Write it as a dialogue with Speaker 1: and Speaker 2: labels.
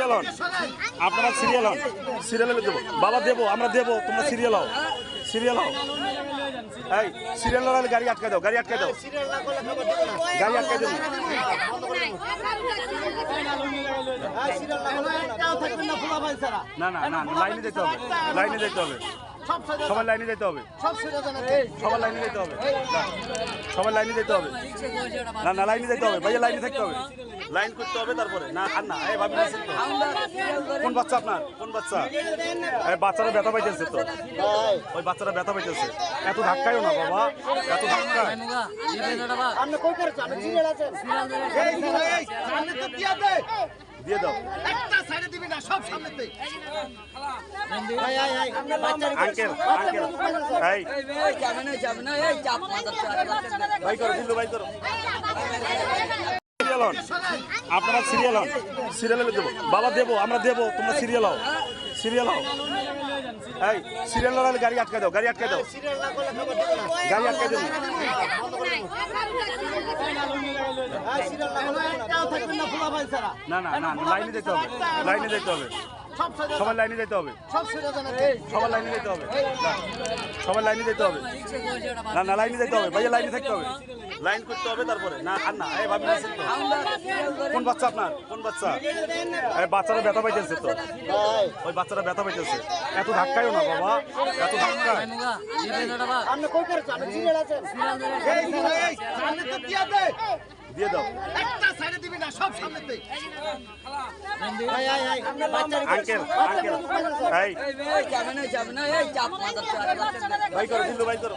Speaker 1: Serial হন, আপনারা serial হন, সিরিয়ালে দেবো বাবা, দেবো আমরা দেবো, তোমরা সিরিয়াল হও, সিরিয়াল হও। এই সিরিয়াল লড়াইলে গাড়ি আটকে দাও, গাড়ি আটকে দাও, গাড়ি আটকে দাও। না না না, লাইনে যেতে হবে, লাইনে যেতে হবে, সবার লাইনে যেতে হবে, সবার লাইনে যেতে হবে, সবার লাইনে যেতে হবে। না না, লাইনে যেতে হবে ভাইয়া, লাইনে থাকতে হবে, লাইন করতে হবে তারপরে। না আর না, এই ভাবি কোন বাচ্চা আপনার, কোন বাচ্চা? এই বাচ্চারা ব্যথা পাইতেছে তো, ওই বাচ্চারা ব্যথা পাইতেছে। এত ধাক্কায়ও না বাবা, এত ধাক্কা দিয়ে দাও। আঙ্কেল আঙ্কেল, এই ভাই করো, কিন্তু ভাই করো। সিরিয়াল হন, আপনারা সিরিয়াল হন, সিরিয়ালে দেবো বাবা, দেবো আমরা দেবো, তোমরা সিরিয়াল হও, সিরিয়াল হও। এই সিরিয়াল লড়াইলে গাড়ি আটকে দাও, গাড়ি আটকে দাও, গাড়ি আটকে দাও। না না না, লাইনে যেতে হবে, লাইনে যেতে হবে, সবার লাইনে যেতে হবে, সবার লাইনে যেতে হবে, সবার লাইনে যেতে হবে। না না, লাইনে যেতে হবে ভাইয়া, লাইনে থাকতে হবে, লাইন করতে হবে তারপরে। না আর না, এই ভাবি কোন বাচ্চা আপনার, কোন বাচ্চা? এই বাচ্চারা ব্যথা পাইতেছে তো, ওই বাচ্চারা ব্যথা পাইতেছে। এত ধাক্কায়ও না বাবা, এত ধাক্কা দিয়ে দাও। আঙ্কেল আঙ্কেল, এই ভাই করো, কিন্তু ভাই করো।